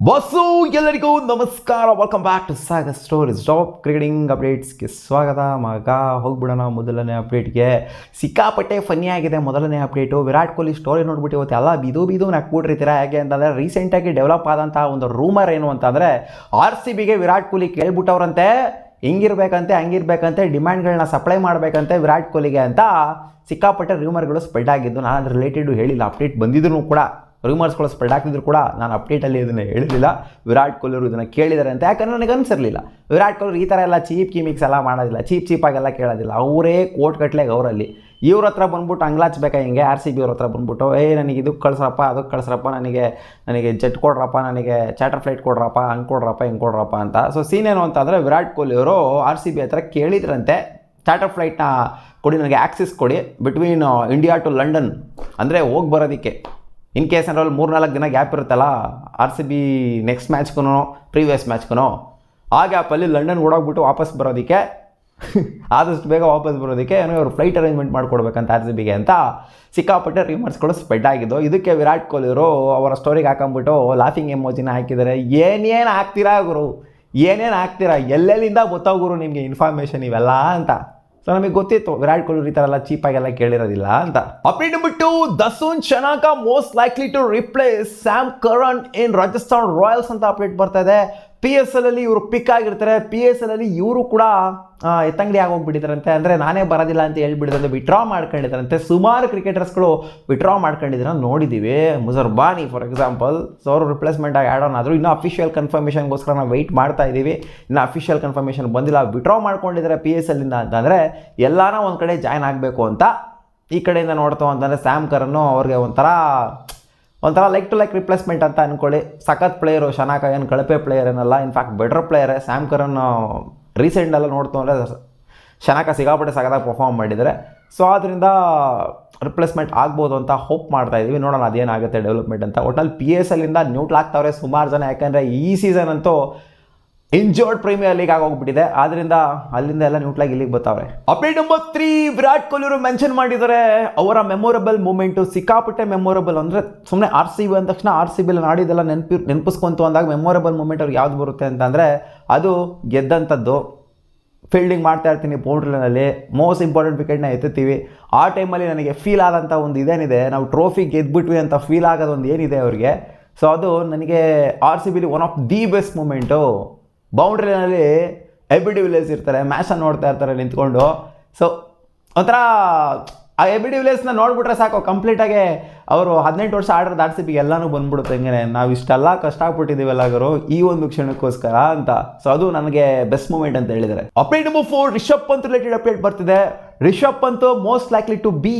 Bus ಎಲ್ಲರಿಗೂ ನಮಸ್ಕಾರ. Welcome back to Sagar stories. Top cricketing ಅಪ್ಡೇಟ್ಸ್ಗೆ ಸ್ವಾಗತ. ಹೋಗ್ಬಿಡೋಣ ಮೊದಲನೇ ಅಪ್ಡೇಟ್ಗೆ. ಸಿಕ್ಕಾಪಟ್ಟೆ ಫನ್ನಿ ಆಗಿದೆ ಮೊದಲನೇ ಅಪ್ಡೇಟು. ವಿರಾಟ್ ಕೊಹ್ಲಿ ಸ್ಟೋರಿ ನೋಡ್ಬಿಟ್ಟು ಇವತ್ತು ಎಲ್ಲ ಬಿದು ನಕ್ಬಿಟ್ಟಿರ್ತೀರ. ಹೇಗೆ ಅಂತಂದರೆ ರೀಸೆಂಟಾಗಿ ಡೆವಲಪ್ ಆದಂಥ ಒಂದು ರೂಮರ್ ಏನು ಅಂತಂದರೆ RCBಗೆ ವಿರಾಟ್ ಕೊಹ್ಲಿ ಕೇಳ್ಬಿಟ್ಟವ್ರಂತೆ, ಹಂಗಿರ್ಬೇಕಂತೆ ಡಿಮ್ಯಾಂಡ್ಗಳನ್ನ ಸಪ್ಲೈ ಮಾಡಬೇಕಂತೆ ವಿರಾಟ್ ಕೊಹ್ಲಿಗೆ ಅಂತ ಸಿಕ್ಕಾಪಟ್ಟೆ ರೂಮರ್ಗಳು ಸ್ಪ್ರೆಡ್ ಆಗಿದ್ದು. ನಾನು ಅದ್ರ ರಿಲೇಟೆಡ್ ಹೇಳಿಲ್ಲ, ಅಪ್ಡೇಟ್ ಬಂದಿದ್ರು ಕೂಡ, ರೂಮರ್ಸ್ಗಳು ಸ್ಪ್ರೆಡ್ ಆಗ್ತಿದ್ರು ಕೂಡ ನಾನು ಅಪ್ಡೇಟಲ್ಲಿ ಇದನ್ನು ಹೇಳಿರಲಿಲ್ಲ. ವಿರಾಟ್ ಕೊಹ್ಲಿ ಅವರು ಇದನ್ನು ಕೇಳಿದ್ದಾರೆ ಅಂತ, ಯಾಕಂದರೆ ನನಗೆ ಅನಿಸಿರಲಿಲ್ಲ ವಿರಾಟ್ ಕೊಹ್ಲಿ ಈ ಥರ ಎಲ್ಲ ಚೀಪ್ ಕಿಮಿಕ್ಸ್ ಎಲ್ಲ ಮಾಡೋದಿಲ್ಲ, ಚೀಪಾಗೆಲ್ಲ ಕೇಳೋದಿಲ್ಲ. ಅವರೇ ಕೋಟ್ ಕಟ್ಲೆಗೆ ಅವರಲ್ಲಿ ಇವ್ರ ಹತ್ರ ಬಂದ್ಬಿಟ್ಟು ಅಂಗ್ಲಾಚ್ಬೇಕಾ ಹಿಂಗೆ RCB ಅವ್ರ ಹತ್ರ ಬಂದ್ಬಿಟ್ಟು ನನಗೆ ಇದಕ್ಕೆ ಕಳ್ಸ್ರಪ್ಪ, ಅದಕ್ಕೆ ಕಳ್ಸ್ರಪ್ಪ, ನನಗೆ ಜೆಟ್ ಕೊಡ್ರಪ್ಪ, ನನಗೆ ಚಾರ್ಟರ್ ಫ್ಲೈಟ್ ಕೊಡ್ರಪ್ಪ, ಹಂಗೆ ಕೊಡ್ರಪ್ಪ ಅಂತ. ಸೊ ಸೀನ್ ಏನು ಅಂತಂದರೆ ವಿರಾಟ್ ಕೊಹ್ಲಿ ಅವರು RCB ಹತ್ರ ಕೇಳಿದ್ರಂತೆ, ಚಾರ್ಟರ್ ಫ್ಲೈಟ್ನ ಕೊಡಿ, ನನಗೆ ಆ್ಯಕ್ಸಿಸ್ ಕೊಡಿ ಬಿಟ್ವೀನ್ ಇಂಡಿಯಾ ಟು ಲಂಡನ್, ಅಂದರೆ ಹೋಗಿ ಬರೋದಕ್ಕೆ. ಇನ್ ಕೇಸ್ ಏನಾದ್ರು 3-4 ದಿನ ಗ್ಯಾಪ್ ಇರುತ್ತಲ್ಲ RCB ನೆಕ್ಸ್ಟ್ ಮ್ಯಾಚ್ಗೂ ಪ್ರೀವಿಯಸ್ ಮ್ಯಾಚ್ಗೂ, ಆ ಗ್ಯಾಪಲ್ಲಿ ಲಂಡನ್ ಓಡೋಗ್ಬಿಟ್ಟು ವಾಪಸ್ ಬರೋದಕ್ಕೆ, ಆದಷ್ಟು ಬೇಗ ವಾಪಸ್ ಬರೋದಕ್ಕೆ ಏನೋ ಅವ್ರು ಫ್ಲೈಟ್ ಅರೇಂಜ್ಮೆಂಟ್ ಮಾಡ್ಕೊಡ್ಬೇಕಂತ RCBಗೆ ಅಂತ ಸಿಕ್ಕಾಪಟ್ಟೆ ರಿಮರ್ಸ್ಗಳು ಸ್ಪ್ರೆಡ್ ಆಗಿದ್ದು. ಇದಕ್ಕೆ ವಿರಾಟ್ ಕೊಹ್ಲಿ ಅವರು ಅವರ ಸ್ಟೋರಿಗೆ ಹಾಕೊಂಡ್ಬಿಟ್ಟು ಲಾಫಿಂಗ್ ಎಮೋಜಿನ ಹಾಕಿದ್ದಾರೆ. ಏನೇನು ಹಾಕ್ತೀರಾ ಗುರು, ಎಲ್ಲೆಲ್ಲಿಂದ ಗೊತ್ತಾಗುರು ನಿಮಗೆ ಇನ್ಫಾರ್ಮೇಷನ್ ಇವೆಲ್ಲ ಅಂತ. ಸೊ ನಮಗೆ ಗೊತ್ತಿತ್ತು ವಿರಾಟ್ ಕೊಹ್ಲಿ ಈ ಥರ ಎಲ್ಲ ಚೀಪಾಗೆಲ್ಲ ಕೇಳಿರೋದಿಲ್ಲ ಅಂತ. ಅಪ್ಡೇಟ್ ಬಿಟ್ಟು Dasun Shanaka most likely to replace Sam Curran in Rajasthan Royals ಅಂತ ಅಪ್ಡೇಟ್ ಬರ್ತಾ ಇದೆ. PSL ಅಲ್ಲಿ ಇವರು ಪಿಕ್ ಆಗಿರ್ತಾರೆ. PSL ಅಲ್ಲಿ ಇವರು ಕೂಡ ಎತ್ತಂಗಡಿ ಆಗೋಗ್ಬಿಟ್ಟಿದ್ದಾರಂತೆ, ಅಂದರೆ ನಾನೇ ಬರೋದಿಲ್ಲ ಅಂತ ಹೇಳ್ಬಿಟ್ಟಿದ್ರೆ ವಿಡ್ರಾ ಮಾಡ್ಕೊಂಡಿದ್ದಾರಂತೆ. ಸುಮಾರು ಕ್ರಿಕೆಟರ್ಸ್ಗಳು ವಿಡ್ರಾ ಮಾಡ್ಕೊಂಡಿದ್ದೀರ ನೋಡಿದ್ದೀವಿ. ಮುಜರ್ಬಾನಿ ಫಾರ್ ಎಕ್ಸಾಂಪಲ್. ಸೊ ಅವರು ರಿಪ್ಲೇಸ್ಮೆಂಟ್ ಆಗಿ ಆ್ಯಡ್ ಆನ್ ಆದರು. ಇನ್ನೂ ಅಫಿಷಿಯಲ್ ಕನ್ಫರ್ಮೇಷನ್ಗೋಸ್ಕರ ನಾವು ವೆಯ್ಟ್ ಮಾಡ್ತಾ ಇದ್ದೀವಿ. ಇನ್ನೂ ಅಫಿಷಿಯಲ್ ಕನ್ಫರ್ಮೇಷನ್ ಬಂದಿಲ್ಲ. ವಿಡ್ರಾ ಮಾಡ್ಕೊಂಡಿದ್ದಾರೆ PSL ಇಂದ ಅಂತಂದರೆ ಎಲ್ಲಾನ ಒಂದು ಕಡೆ ಜಾಯ್ನ್ ಆಗಬೇಕು ಅಂತ. ಈ ಕಡೆಯಿಂದ ನೋಡ್ತಾವ ಅಂತಂದರೆ ಸ್ಯಾಮ್ ಕರನ್ನು ಅವ್ರಿಗೆ ಒಂಥರ ಲೈಕ್ ಟು ಲೈಕ್ ರಿಪ್ಲೇಸ್ಮೆಂಟ್ ಅಂತ ಅಂದ್ಕೊಳ್ಳಿ. ಸಖತ್ ಪ್ಲೇಯರು ಶನಾಕ, ಏನು ಕಳಪೆ ಪ್ಲೇಯರ್ ಏನಲ್ಲ, ಇನ್ಫ್ಯಾಕ್ಟ್ ಬೆಟರ್ ಪ್ಲೇಯರೇ. ಸ್ಯಾಮ್ ಕರನ್ ರೀಸೆಂಟೆಲ್ಲ ನೋಡ್ತು ಅಂದರೆ ಶನಾಕ ಸಿಕ್ಕಾಪಟ್ಟೆ ಸಖತ್ತಾಗಿ ಪರ್ಫಾರ್ಮ್ ಮಾಡಿದ್ದಾರೆ. ಸೊ ಆದ್ದರಿಂದ ರಿಪ್ಲೇಸ್ಮೆಂಟ್ ಆಗ್ಬೋದು ಅಂತ ಹೋಪ್ ಮಾಡ್ತಾ ಇದ್ದೀವಿ. ನೋಡೋಣ ಅದೇನಾಗುತ್ತೆ ಡೆವಲಪ್ಮೆಂಟ್ ಅಂತ. ಒಟ್ಟಲ್ಲಿ PSL ಇಂದ ನ್ಯೂಟ್ಲ್ ಆಗ್ತಾವ್ರೆ ಸುಮಾರು ಜನ, ಯಾಕಂದರೆ ಈ ಸೀಸನ್ ಅಂತೂ ಇಂಜರ್ಡ್ ಪ್ರೀಮಿಯರ್ ಲೀಗ್ ಆಗೋಗ್ಬಿಟ್ಟಿದೆ. ಆದ್ದರಿಂದ ಅಲ್ಲಿಂದ ಎಲ್ಲ ನ್ಯೂಟ್ಲಾಗಿ ಇಲ್ಲಿಗೆ ಬರ್ತಾವ್ರೆ. ಅಪ್ಡೇಟ್ ನಂಬರ್ 3, ವಿರಾಟ್ ಕೊಹ್ಲಿ ಅವರು ಮೆನ್ಷನ್ ಮಾಡಿದ್ದಾರೆ ಅವರ ಮೆಮೊರಬಲ್ ಮೂಮೆಂಟು. ಸಿಕ್ಕಾಪಟ್ಟೆ ಮೆಮೊರಬಲ್ ಅಂದರೆ ಸುಮ್ಮನೆ RCB ಅಂದ ತಕ್ಷಣ RCB ನಾಡಿದೆಲ್ಲ ನೆನಪಿಸ್ಕೊಂತು ಅಂದಾಗ ಮೆಮೊರಬಲ್ ಮೂಮೆಂಟ್ ಅವ್ರಿಗೆ ಯಾವ್ದು ಬರುತ್ತೆ ಅಂತಂದರೆ ಅದು ಗೆದ್ದಂಥದ್ದು. ಫೀಲ್ಡಿಂಗ್ ಮಾಡ್ತಾ ಇರ್ತೀನಿ ಬೌಂಡ್ರಿನಲ್ಲಿ, ಮೋಸ್ಟ್ ಇಂಪಾರ್ಟೆಂಟ್ ವಿಕೆಟ್ನ ಎತ್ತುತ್ತೀವಿ. ಆ ಟೈಮಲ್ಲಿ ನನಗೆ ಫೀಲ್ ಆದಂಥ ಒಂದು ಇದೇನಿದೆ, ನಾವು ಟ್ರೋಫಿ ಗೆದ್ಬಿಟ್ವಿ ಅಂತ ಫೀಲ್ ಆಗೋದೊಂದು ಏನಿದೆ ಅವ್ರಿಗೆ. ಸೊ ಅದು ನನಗೆ RCBಲಿ one of the best moment. ಬೌಂಡ್ರಿನಲ್ಲಿ AB ಡಿ ವಿಲಿಯರ್ಸ್ ಇರ್ತಾರೆ, ಮ್ಯಾಚನ್ನು ನೋಡ್ತಾ ಇರ್ತಾರೆ ನಿಂತ್ಕೊಂಡು. ಸೊ ಒಂಥರ ಆ AB ಡಿ ವಿಲಿಯರ್ಸ್ನ ನೋಡ್ಬಿಟ್ರೆ ಸಾಕು, ಕಂಪ್ಲೀಟಾಗಿ ಅವರು 18 ವರ್ಷ ಆಡಿರೋದು RCBಗೆ ಎಲ್ಲನೂ ಬಂದ್ಬಿಡುತ್ತೆ. ಹಿಂಗೆ ನಾವು ಇಷ್ಟೆಲ್ಲ ಕಷ್ಟಪಟ್ಟಿದ್ದೀವೆಲ್ಲಾಗರು ಈ ಒಂದು ಕ್ಷಣಕ್ಕೋಸ್ಕರ ಅಂತ. ಸೊ ಅದು ನನಗೆ ಬೆಸ್ಟ್ ಮೂಮೆಂಟ್ ಅಂತ ಹೇಳಿದ್ದಾರೆ. Update number 4, Rishabh Pant related update ಬರ್ತಿದೆ. Rishabh Pant most likely to be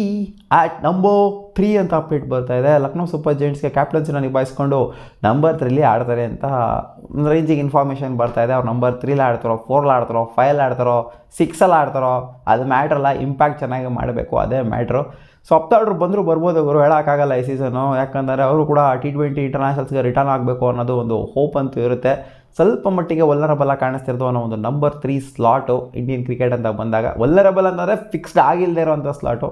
at number 3 ಅಂತ ಅಪ್ಡೇಟ್ ಬರ್ತಾ ಇದೆ. ಲಕ್ನೋ ಸೂಪರ್ ಜೈಂಟ್ಸ್ಗೆ ಕ್ಯಾಪ್ಟನ್ಸಿನ ನಿಭಾಯಿಸ್ಕೊಂಡು ನಂಬರ್ 3 ಆಡ್ತಾರೆ ಅಂತ ಒಂದು ರೇಂಜಿಗೆ ಇನ್ಫಾರ್ಮೇಷನ್ ಬರ್ತಾ ಇದೆ. ಅವ್ರು ನಂಬರ್ 3 ಆಡ್ತಾರೋ, 4 ಆಡ್ತಾರೋ, 5 ಆಡ್ತಾರೋ, 6 ಆಡ್ತಾರೋ ಅದು ಮ್ಯಾಟ್ರಲ್ಲ, ಇಂಪ್ಯಾಕ್ಟ್ ಚೆನ್ನಾಗಿ ಮಾಡಬೇಕು, ಅದೇ ಮ್ಯಾಟ್ರು. ಸೊ ಆರ್ಡರ್ ಬಂದರೂ ಬರ್ಬೋದು, ಅವರು ಹೇಳೋಕ್ಕಾಗಲ್ಲ ಈ ಸೀಸನು. ಯಾಕಂದರೆ ಅವರು ಕೂಡ T20 ಇಂಟರ್ನ್ಯಾಷನಲ್ಸ್ಗೆ ರಿಟರ್ನ್ ಆಗಬೇಕು ಅನ್ನೋದು ಒಂದು ಹೋಪ್ ಅಂತೂ ಇರುತ್ತೆ. ಸ್ವಲ್ಪ ಮಟ್ಟಿಗೆ ವಲ್ನರಬಲ್ ಕಾಣಿಸ್ತಿರ್ತು ಅನ್ನೋ ಒಂದು ನಂಬರ್ 3 ಸ್ಲಾಟು ಇಂಡಿಯನ್ ಕ್ರಿಕೆಟ್ ಅಂತ ಬಂದಾಗ. ವಲ್ನರಬಲ್ ಅಂತಂದರೆ ಫಿಕ್ಸ್ಡ್ ಆಗಿಲ್ಲದೆ ಇರೋಂಥ ಸ್ಲಾಟು.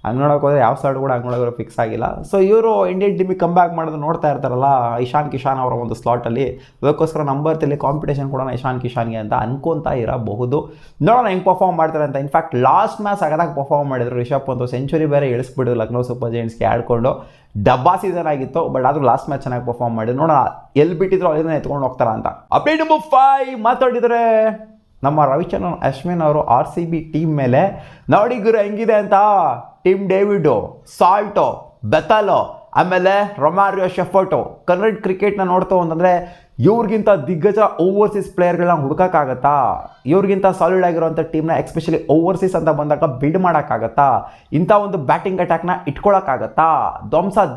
ಹಂಗೆ ನೋಡೋಕೆ ಹೋದರೆ ಯಾವ ಸ್ಲಾಟ್ ಕೂಡ ಹಂಗೆ ನೋಡೋಕೆ ಫಿಕ್ಸ್ ಆಗಿಲ್ಲ. ಸೊ ಇವರು ಇಂಡಿಯನ್ ಟೀಮಿಗೆ ಕಮ್ ಬ್ಯಾಕ್ ಮಾಡೋದು ನೋಡ್ತಾ ಇರ್ತಾರಲ್ಲ ಇಶಾನ್ ಕಿಶಾನ್ ಅವರ ಒಂದು ಸ್ಲಾಟಲ್ಲಿ. ಅದಕ್ಕೋಸ್ಕರ ನಂಬರ್ 3 ಕಾಂಪಿಟೇಷನ್ ಕೂಡ ಇಶಾನ್ ಕಿಶಾನ್ಗೆ ಅಂತ ಅನ್ಕೊತಾ ಇರಬಹುದು. ನೋಡೋಣ ಹೆಂಗೆ ಪರ್ಫಾರ್ಮ್ ಮಾಡ್ತಾರೆ ಅಂತ. ಇನ್ಫ್ಯಾಕ್ಟ್ ಲಾಸ್ಟ್ ಮ್ಯಾಚ್ ಸಗದಾಗಿ ಪರ್ಫಾರ್ಮ್ ಮಾಡಿದ್ರು ರಿಷಬ್ ಪಂತ್. ಸೆಂಚುರಿ ಬೇರೆ ಇಳಿಸ್ಬಿಟ್ಟು ಲಕ್ನೋ ಸೂಪರ್ ಜೈಂಟ್ಸ್ಗೆ ಆಡ್ಕೊಂಡು. ಡಬ್ಬಾ ಸೀಸನ್ ಆಗಿತ್ತು, ಬಟ್ ಆದರೂ ಲಾಸ್ಟ್ ಮ್ಯಾಚ್ ಚೆನ್ನಾಗಿ ಪರ್ಫಾರ್ಮ್ ಮಾಡಿದ್ರು. ನೋಡೋಣ ಎಲ್ಲಿ ಬಿಟ್ಟಿದ್ರು ಅಲ್ಲಿಂದ ಎತ್ಕೊಂಡು ಹೋಗ್ತಾರ ಅಂತ. ಅಪ್ಡೇಟ್ ನಂಬರ್ 5 ಮಾತಾಡಿದರೆ ನಮ್ಮ ರವಿಚಂದ್ರನ್ ಅಶ್ವಿನ್ ಅವರು RCB ಟೀಮ್ ಮೇಲೆ ನೋಡಿ ಗುರು ಹೆಂಗಿದೆ ಅಂತ. ಟಿಮ್ ಡೇವಿಡು, ಸಾಲ್ಟೋ, ಬೆತಲೋ, ಆಮೇಲೆ ರೊಮಾರಿಯೋ ಶೆಫರ್ಟೋ. ಕನ್ನಡ ಕ್ರಿಕೆಟ್ನ ನೋಡ್ತೋ ಅಂತಂದರೆ ಇವ್ರಿಗಿಂತ ದಿಗ್ಗಜ ಓವರ್ಸೀಸ್ ಪ್ಲೇಯರ್ಗಳನ್ನ ಹುಡುಕೋಕ್ಕಾಗತ್ತಾ? ಇವ್ರಿಗಿಂತ ಸಾಲಿಡ್ ಆಗಿರೋಂಥ ಟೀಮ್ನ ಎಕ್ಸ್ಪೆಷಲಿ ಓವರ್ಸೀಸ್ ಅಂತ ಬಂದಾಗ ಬಿಲ್ಡ್ ಮಾಡೋಕ್ಕಾಗತ್ತಾ? ಇಂಥ ಒಂದು ಬ್ಯಾಟಿಂಗ್ ಅಟ್ಯಾಕ್ನ ಇಟ್ಕೊಳ್ಳೋಕ್ಕಾಗತ್ತಾ?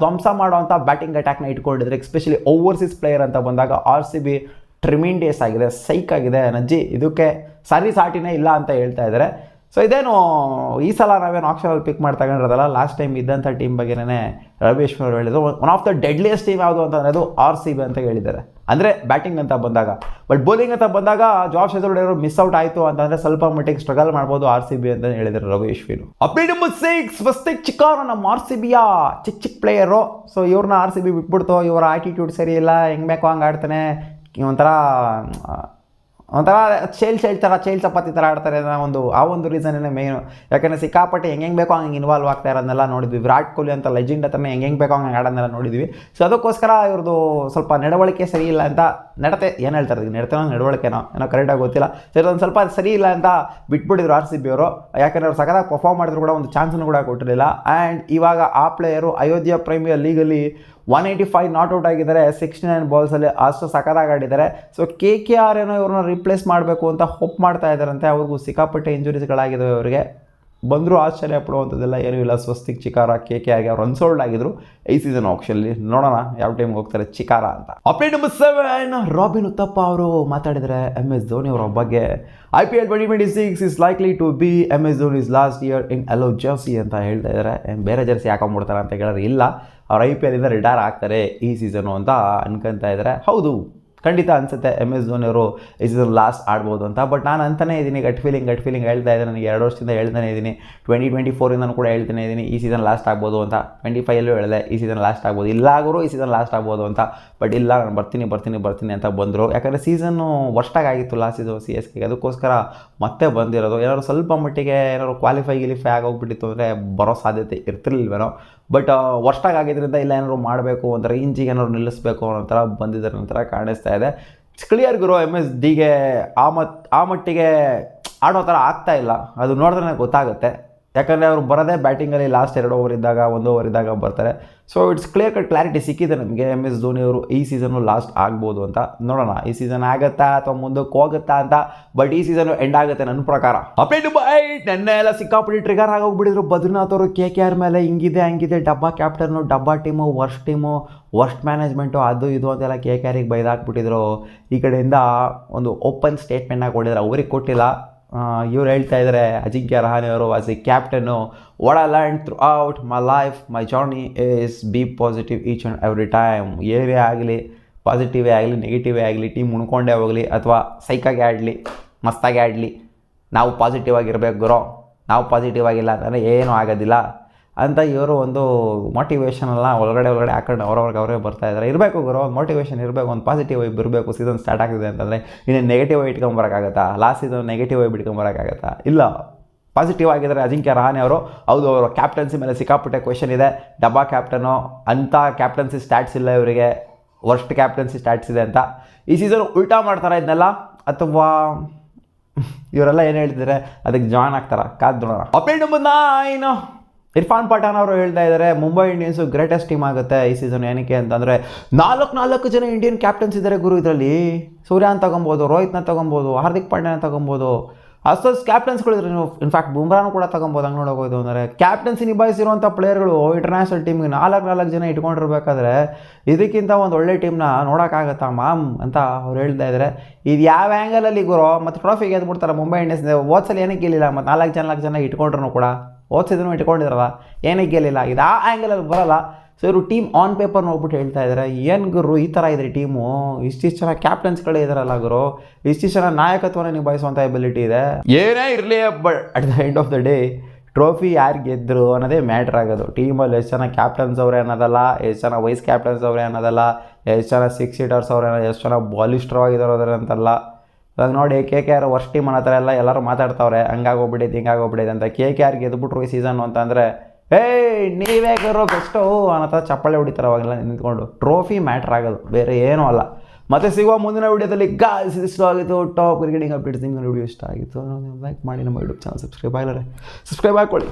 ಧ್ವಂಸ ಮಾಡೋವಂಥ ಬ್ಯಾಟಿಂಗ್ ಅಟ್ಯಾಕ್ನ ಇಟ್ಕೊಂಡಿದ್ರೆ ಎಕ್ಸ್ಪೆಷಲಿ ಓವರ್ಸೀಸ್ ಪ್ಲೇಯರ್ ಅಂತ ಬಂದಾಗ RCB ಟ್ರಿಮಿಂಡಿಯಸ್ ಆಗಿದೆ, ಸೈಕ್ ಆಗಿದೆ ನಜ್ಜಿ. ಇದಕ್ಕೆ ಸಾಟಿನೇ ಇಲ್ಲ ಅಂತ ಹೇಳ್ತಾ ಇದ್ದಾರೆ. ಸೊ ಇದೇನು ಈ ಸಲ ನಾವೇನು ಆಕ್ಷನಲ್ಲಿ ಪಿಕ್ ಮಾಡಿ ತಗೊಂಡಿರೋದಲ್ಲ, ಲಾಸ್ಟ್ ಟೈಮ್ ಇದ್ದಂಥ ಟೀಮ್ ಬಗ್ಗೆನೇ ರವಿ ಅಶ್ವಿನ್ ಅವರು ಹೇಳಿದ್ರು. One of the deadliest team ಯಾವುದು ಅಂತಂದರೆ ಅದು RCB ಅಂತ ಹೇಳಿದ್ದಾರೆ. ಅಂದರೆ ಬ್ಯಾಟಿಂಗ್ ಅಂತ ಬಂದಾಗ. ಬಟ್ ಬೌಲಿಂಗ್ ಅಂತ ಬಂದಾಗ ಜಾಬ್ ಶೆಜರ್ಡ್ ಮಿಸ್ ಔಟ್ ಆಯಿತು ಅಂತಂದರೆ ಸ್ವಲ್ಪ ಮಟ್ಟಿಗೆ ಸ್ಟ್ರಗಲ್ ಮಾಡ್ಬೋದು RCB ಅಂತ ಹೇಳಿದ್ರು ರವಿ ಅಶ್ವಿನ್. ಅಪ್ಡೇಟ್ ನಂಬರ್ 6, ಸ್ವಸ್ತಿಕ್ ಚಿಕಾರ ನಮ್ಮ RCBಯ ಚಿಕ್ಕ ಪ್ಲೇಯರು. ಸೊ ಇವ್ರನ್ನ RCB ಬಿಟ್ಬಿಡ್ತು, ಇವರ ಆಟಿಟ್ಯೂಡ್ ಸರಿ ಇಲ್ಲ, ಹೆಂಗೆ ಬೇಕೋ ಹಂಗೆ ಆಡ್ತಾನೆ, ಒಂಥರ ಚೇಲ್ ಚಪಾತಿ ಥರ ಆಡ್ತಾರೆ ಅನ್ನೋ ಆ ಒಂದು ರೀಸನ್ನೇ ಮೇಯ್ನು. ಯಾಕಂದರೆ ಸಿಕ್ಕಾಪಟ್ಟೆ ಹೆಂಗೆ ಬೇಕೋ ಹಂಗೆ ಇನ್ವಾಲ್ವ್ ಆಗ್ತಾ ಇರೋದನ್ನೆಲ್ಲ ನೋಡಿದ್ವಿ. ವಿರಾಟ್ ಕೊಹ್ಲಿ ಅಂತ ಲೆಜೆಂಡ್ ಹತ್ರನೇ ಹೆಂಗೆ ಬೇಕೋ ಹಂಗೆ ಆಡೋದನ್ನೆಲ್ಲ ನೋಡಿದ್ವಿ. ಸೊ ಅದಕ್ಕೋಸ್ಕರ ಇವ್ರದ್ದು ಸ್ವಲ್ಪ ನಡವಳಿಕೆ ಸರಿ ಇಲ್ಲ ಅಂತ, ನಡತೆ ಏನು ಹೇಳ್ತಾರೆ ನಡತೆನೋ ನಡವಳಿಕೆನೋ ಏನೋ ಕರೆಕ್ಟಾಗಿ ಗೊತ್ತಿಲ್ಲ. ಸೊ ಇದೊಂದು ಸ್ವಲ್ಪ ಸರಿ ಇಲ್ಲ ಅಂತ ಬಿಟ್ಬಿಟ್ಟಿದ್ರು RCB ಅವರು. ಯಾಕಂದರೆ ಅವ್ರು ಸಖತ್ತಾಗಿ ಪರ್ಫಾರ್ಮ್ ಮಾಡಿದ್ರು ಕೂಡ ಒಂದು ಚಾನ್ಸನ್ನು ಕೂಡ ಕೊಟ್ಟಿರಲಿಲ್ಲ. ಆ್ಯಂಡ್ ಇವಾಗ ಆ ಪ್ಲೇಯರು ಅಯೋಧ್ಯ ಪ್ರೀಮಿಯರ್ ಲೀಗಲ್ಲಿ 185 ನಾಟ್ ಔಟ್ ಆಗಿದ್ದಾರೆ, 69 ಬಾಲ್ಸಲ್ಲಿ ಅಷ್ಟು ಸಖತ್ತಾಗಿ ಆಡಿದ್ದಾರೆ. ಸೊ KKR ಏನೋ ಇವ್ರನ್ನ ರಿಪ್ಲೇಸ್ ಮಾಡಬೇಕು ಅಂತ ಹೋಪ್ ಮಾಡ್ತಾ ಇದ್ದಾರಂತೆ. ಅವ್ರಿಗೂ ಸಿಕ್ಕಾಪಟ್ಟೆ ಇಂಜುರೀಸ್ಗಳಾಗಿದ್ದಾವೆ. ಅವರಿಗೆ ಬಂದರೂ ಆಶ್ಚರ್ಯ ಪಡುವಂಥದ್ದೆಲ್ಲ ಏನೂ ಇಲ್ಲ. ಸ್ವಸ್ತಿಕ್ ಚಿಕಾರ KKRಗೆ ಅವ್ರು ಅನ್ಸೋಲ್ಡ್ ಆಗಿದ್ರು ಈ ಸೀಸನ್ ಆಪ್ಷನ್ಲಿ. ನೋಡೋಣ ಯಾವ ಟೈಮ್ಗೆ ಹೋಗ್ತಾರೆ ಚಿಕಾರ ಅಂತ. ಅಪ್ಡೇಟ್ ನಂಬರ್ 7, ರಾಬಿನ್ ಉತ್ತಪ್ಪ ಅವರು ಮಾತಾಡಿದರೆ MS ಧೋನಿ ಅವರ ಬಗ್ಗೆ. IPL 2026 is likely to be MS Dhoni's last year in yellow jersey ಅಂತ ಹೇಳ್ತಾ ಇದ್ದಾರೆ. ಬೇರೆ ಜರ್ಸಿ ಹಾಕೊಂಡ್ಬಿಡ್ತಾರೆ ಅಂತ ಕೇಳಿದ್ರೆ ಇಲ್ಲ, ಅವ್ರು IPL ಇಂದ ರಿಟೈರ್ ಆಗ್ತಾರೆ ಈ ಸೀಸನು ಅಂತ ಅನ್ಕೊತಾ ಇದ್ದಾರೆ. ಹೌದು, ಖಂಡಿತ ಅನಿಸುತ್ತೆ MS ಧೋನಿ ಅವರು ಈ ಸೀಸನ್ ಲಾಸ್ಟ್ ಆಡ್ಬೋದು ಅಂತ. ಬಟ್ ನಾನು ಅಂತಾನೇ ಇದ್ದೀನಿ, ಗಟ್ ಫೀಲಿಂಗ್ ಹೇಳ್ತಾ ಇದ್ದೀನಿ. ನನಗೆ 2 ವರ್ಷದಿಂದ ಹೇಳ್ತಾನೆ ಇದ್ದೀನಿ, 2024 ಕೂಡ ಹೇಳ್ತಾನೆ ಇದ್ದೀನಿ ಈ ಸೀಸನ್ ಲಾಸ್ಟ್ ಆಗ್ಬೋದು ಅಂತ. 25 ಹೇಳಿದೆ ಈ ಸೀಸನ್ ಲಾಸ್ಟ್ ಆಗ್ಬೋದು, ಇಲ್ಲಾದರೂ ಈ ಸೀಸನ್ ಲಾಸ್ಟ್ ಆಗ್ಬೋದು ಅಂತ. ಬಟ್ ಇಲ್ಲ, ನಾನು ಬರ್ತೀನಿ ಅಂತ ಬಂದರು. ಯಾಕಂದರೆ ಸೀಸನ್ನು ವರ್ಷಾಗಿ ಆಗಿತ್ತು ಲಾಸ್ಟ್ ಸೀಸನ್ CSKಗೆ, ಅದಕ್ಕೋಸ್ಕರ ಮತ್ತೆ ಬಂದಿರೋದು. ಏನಾದ್ರು ಸ್ವಲ್ಪ ಮಟ್ಟಿಗೆ ಏನಾದ್ರು ಕ್ವಾಲಿಫೈ ಆಗೋಗ್ಬಿಟ್ಟಿತ್ತು ಅಂದರೆ ಬರೋ ಸಾಧ್ಯತೆ ಇರ್ತಿರ್ಲಿಲ್ವೇನೋ. ಬಟ್ ವರ್ಷಾಗಿ ಆಗಿದ್ದರಿಂದ ಇಲ್ಲ ಏನಾದ್ರು ಮಾಡಬೇಕು ಅಂತ, ರೇಂಜಿಗೆ ಏನಾದ್ರು ನಿಲ್ಲಿಸಬೇಕು ಅನ್ನೋ ಥರ ಬಂದಿದ್ದಾರೆ ನಂತರ ಕಾಣಿಸ್ತಾ ಇದೆ. ಕ್ಲಿಯರ್ ಗುರು, MS ಡಿಗೆ ಆ ಮಟ್ಟಿಗೆ ಆಡೋ ಥರ ಆಗ್ತಾ ಇಲ್ಲ. ಅದು ನೋಡಿದ್ರೆ ಗೊತ್ತಾಗುತ್ತೆ. ಯಾಕಂದರೆ ಅವರು ಬರೋದೇ ಬ್ಯಾಟಿಂಗಲ್ಲಿ ಲಾಸ್ಟ್ 2 ಓವರ್ ಇದ್ದಾಗ 1 ಓವರ್ ಇದ್ದಾಗ ಬರ್ತಾರೆ. ಸೊ ಇಟ್ಸ್ ಕ್ಲಾರಿಟಿ ಸಿಕ್ಕಿದೆ ನಮಗೆ MS ಧೋನಿ ಅವರು ಈ ಸೀಸನ್ನು ಲಾಸ್ಟ್ ಆಗ್ಬೋದು ಅಂತ. ನೋಡೋಣ ಈ ಸೀಸನ್ ಆಗುತ್ತಾ ಅಥವಾ ಮುಂದಕ್ಕೆ ಹೋಗುತ್ತಾ ಅಂತ. ಬಟ್ ಈ ಸೀಸನ್ನು ಎಂಡ್ ಆಗುತ್ತೆ ನನ್ನ ಪ್ರಕಾರ. ಅಪ್ಡೇಟ್ ನೆನ್ನೆ ಎಲ್ಲ ಸಿಕ್ಕಾಪಟ್ಟಿ ಟ್ರಿಗರ್ ಆಗೋಗ್ಬಿಟ್ಟಿದ್ರು ಬದ್ರಿನಾಥ್ ಅವರು KKR ಮೇಲೆ. ಹಿಂಗಿದೆ ಡಬ್ಬಾ ಕ್ಯಾಪ್ಟನ್ನು, ಡಬ್ಬಾ ಟೀಮು, ವರ್ಸ್ಟ್ ಮ್ಯಾನೇಜ್ಮೆಂಟು, ಅದು ಇದು ಅಂತೆಲ್ಲ KKRಗೆ ಬೈದಾಕ್ಬಿಟ್ಟಿದ್ರು. ಈ ಕಡೆಯಿಂದ ಒಂದು ಓಪನ್ ಸ್ಟೇಟ್ಮೆಂಟ್ನಾಗ ಕೊಟ್ಟಿದ್ದಾರೆ, ಅವ್ರಿಗೆ ಕೊಟ್ಟಿಲ್ಲ. ಇವ್ರು ಹೇಳ್ತಾ ಇದ್ದಾರೆ ಅಜಿಂಕ್ಯ ರಹಾನೆ ಅವರು as A captain, what I learn through out my life my journey is B positive each and every time. ಏನೇ ಆಗಲಿ, ಪಾಸಿಟಿವೇ ಆಗಲಿ ನೆಗೆಟಿವೇ ಆಗಲಿ, ಟೀಮ್ ಉಣ್ಕೊಂಡೇ ಹೋಗಲಿ ಅಥವಾ ಸೈಕಾಗೆ ಆಡಲಿ, ಮಸ್ತಾಗೆ ಆಡಲಿ, ನಾವು ಪಾಸಿಟಿವ್ ಆಗಿರ್ಬೇಕು ಗುರು. ನಾವು ಪಾಸಿಟಿವ್ ಆಗಿಲ್ಲ ಅಂತಂದರೆ ಏನೂ ಆಗೋದಿಲ್ಲ ಅಂತ ಇವರು ಒಂದು ಮೋಟಿವೇಶನೆಲ್ಲ ಒಳಗಡೆ ಹಾಕೊಂಡು ಅವರೇ ಬರ್ತಾ ಇದ್ದಾರೆ. ಇರಬೇಕು ಗುರು, ಒಂದು ಮೋಟಿವೇಶನ್ ಇರಬೇಕು, ಒಂದು ಪಾಸಿಟಿವ್ ವೈಬ್ ಇರಬೇಕು. ಸೀಸನ್ ಸ್ಟಾರ್ಟ್ ಆಗ್ತಿದೆ ಅಂತಂದರೆ ಇನ್ನು ನೆಗೆಟಿವ್ ವೈ ಇಟ್ಕೊಂಬರೋಕ್ಕಾಗತ್ತಾ? ಲಾಸ್ಟ್ ಸೀಸನ್ ನೆಗೆಟಿವ್ ವೈಬ್ ಇಟ್ಕೊಂಬರೋಕ್ಕಾಗತ್ತಾ? ಇಲ್ಲ. ಪಾಸಿಟಿವ್ ಆಗಿದ್ದಾರೆ ಅಜಿಂಕ್ಯ ರಹಾನೆ ಅವರು. ಹೌದು, ಅವರ ಕ್ಯಾಪ್ಟನ್ಸಿ ಮೇಲೆ ಸಿಕ್ಕಾಪಟ್ಟೆ ಕ್ವೆಶನ್ ಇದೆ. ಡಬ್ಬಾ ಕ್ಯಾಪ್ಟನು ಅಂಥ ಕ್ಯಾಪ್ಟನ್ಸಿ ಸ್ಟ್ಯಾಟ್ಸ್ ಇಲ್ಲ ಇವರಿಗೆ, ವರ್ಸ್ಟ್ ಕ್ಯಾಪ್ಟನ್ಸಿ ಸ್ಟ್ಯಾಟ್ಸ್ ಇದೆ ಅಂತ. ಈ ಸೀಸನ್ ಉಲ್ಟಾ ಮಾಡ್ತಾರೆ ಇದನ್ನೆಲ್ಲ, ಅಥವಾ ಇವರೆಲ್ಲ ಏನು ಹೇಳ್ತಿದ್ದಾರೆ ಅದಕ್ಕೆ ಜಾಯ್ನ್ ಆಗ್ತಾರ? ಕಾದ್ ನೋಡೋಣ. ಅಪ್ಡೇಟ್ ನಂಬರ್ 9, ಇರ್ಫಾನ್ ಪಠಾನ್ ಅವರು ಹೇಳ್ತಾ ಇದ್ದಾರೆ ಮುಂಬೈ ಇಂಡಿಯನ್ಸು ಗ್ರೇಟೆಸ್ಟ್ ಟೀಮ್ ಆಗುತ್ತೆ ಈ ಸೀಸನ್. ಏನಕ್ಕೆ ಅಂತಂದರೆ 4 ಜನ ಇಂಡಿಯನ್ ಕ್ಯಾಪ್ಟನ್ಸ್ ಇದ್ದಾರೆ ಗುರು ಇದರಲ್ಲಿ. ಸೂರ್ಯಾನ್ ತೊಗೊಬೋದು, ರೋಹಿತ್ನ ತೊಗೊಬೋದು, ಹಾರ್ದಿಕ್ ಪಾಂಡ್ಯನ ತೊಗೊಬೋದು, ಅಷ್ಟೊಂದು ಕ್ಯಾಪ್ಟನ್ಸ್ಗಳಿದ್ರೆ ನೀವು. ಇನ್ಫ್ಯಾಕ್ಟ್ ಬುಮ್ರಾನು ಕೂಡ ತೊಗೊಬೋದು. ಹಂಗೆ ನೋಡೋದು ಅಂದರೆ ಕ್ಯಾಪ್ಟನ್ಸಿ ನಿಭಾಯಿಸಿರುವಂಥ ಪ್ಲೇಯರ್ಗಳು ಇಂಟರ್ನ್ಯಾಷನಲ್ ಟೀಮ್ಗೆ 4 ಜನ ಇಟ್ಕೊಂಡಿರ್ಬೇಕಾದ್ರೆ ಇದಕ್ಕಿಂತ ಒಂದು ಒಳ್ಳೆ ಟೀಮ್ನ ನೋಡೋಕ್ಕಾಗತ್ತಾ ಮಾಮ್ ಅಂತ ಅವ್ರು ಹೇಳ್ತಾ ಇದ್ದಾರೆ. ಇದು ಯಾವ ಆ್ಯಂಗಲಲ್ಲಿ ಗುರು? ಮತ್ತು ಟ್ರೋಫಿ ಗೆದ್ಬಿಡ್ತಾರೆ ಮುಂಬೈ ಇಂಡಿಯನ್ಸ್. ಓದ್ಸಲಿ ಏನಕ್ಕೆ ಗೆಲ್ಲಿಲ್ಲ? ಮತ್ತು 4 ಜನ ಇಟ್ಕೊಂಡ್ರು ಕೂಡ ಓದ್ಸಿದ್ರು ಇಟ್ಕೊಂಡಿದ್ರಲ್ಲ, ಏನಕ್ಕೆ ಗೆಲ್ಲಿಲ್ಲ? ಇದು ಆ ಆ್ಯಂಗಲಲ್ಲಿ ಬರೋಲ್ಲ. ಸೊ ಇವರು ಟೀಮ್ ಆನ್ ಪೇಪರ್ ನೋಡ್ಬಿಟ್ಟು ಹೇಳ್ತಾ ಇದ್ದಾರೆ, ಏನು ಗುರು ಈ ಥರ ಇದ್ರೆ ಟೀಮು, ಇಷ್ಟಿಷ್ಟು ಜನ ಕ್ಯಾಪ್ಟನ್ಸ್ಗಳೇ ಇದ್ದಾರಲ್ಲ ಗುರು, ಇಷ್ಟಿಷ್ಟು ಜನ ನಾಯಕತ್ವನ ನಿಭಾಯಿಸುವಂಥ ಎಬಿಲಿಟಿ ಇದೆ. ಏನೇ ಇರಲಿ, but at the end of the day trophy ಯಾರು ಗೆದ್ದರು ಅನ್ನೋದೇ ಮ್ಯಾಟ್ರ್ ಆಗೋದು. ಟೀಮಲ್ಲಿ ಎಷ್ಟು ಜನ ಕ್ಯಾಪ್ಟನ್ಸ್ ಅವರೇ ಅನ್ನೋದಲ್ಲ, ಎಷ್ಟು ಜನ ವೈಸ್ ಕ್ಯಾಪ್ಟನ್ಸ್ ಅವರೇ ಅನ್ನೋದಲ್ಲ, ಎಷ್ಟು ಜನ 6 ಹೀಟರ್ಸ್ ಅವರೇ, ಎಷ್ಟು ಜನ ಬಾಲಿಸ್ಟ್ರವಾಗಿದ್ದಾರೆ ಅಂತಲ್ಲ. ಇವಾಗ ನೋಡಿ KKR ವರ್ಸ್ಟ್ ಟೀಮ್ ಅನ್ನೋ ಥರ ಎಲ್ಲರೂ ಮಾತಾಡ್ತಾವ್ರೆ, ಹಿಂಗಾಗೋಗ್ಬಿಡೈತೆ ಅಂತ. KKR ಗೆದ್ಬಿಟ್ರು ಈ ಸೀಸನ್ನು ಅಂತಂದರೆ ನೀವೇ ಕರೋ ಬೆಸ್ಟು ಅನ್ನೋ ಥರ ಚಪ್ಪಾಳೆ ಹೊಡಿತಾರೆ ಅವಾಗೆಲ್ಲ ನಿಂತ್ಕೊಂಡು. ಟ್ರೋಫಿ ಮ್ಯಾಟ್ರ್ ಆಗೋದು, ಬೇರೆ ಏನೂ ಅಲ್ಲ. ಮತ್ತೆ ಸಿಗುವ ಮುಂದಿನ ವೀಡಿಯೋದಲ್ಲಿ ಗಾಯ್ಸ್ ಇಷ್ಟ ಆಗಿತ್ತು ಟಾಪ್ ಕ್ರಿಕೆಟಿಂಗ್ ಅಪ್ಡೇಟ್ಸ್. ನಿಮ್ಗೆ ವಿಡಿಯೋ ಇಷ್ಟ ಆಗಿತ್ತು ಲೈಕ್ ಮಾಡಿ, ನಮ್ಮ ಯೂಟ್ಯೂಬ್ ಚಾನಲ್ ಸಬ್ಸ್ಕ್ರೈಬ್ ಆಗಿಲ್ಲ ಸಬ್ಸ್ಕ್ರೈಬ್ ಹಾಕ್ಕೊಳ್ಳಿ.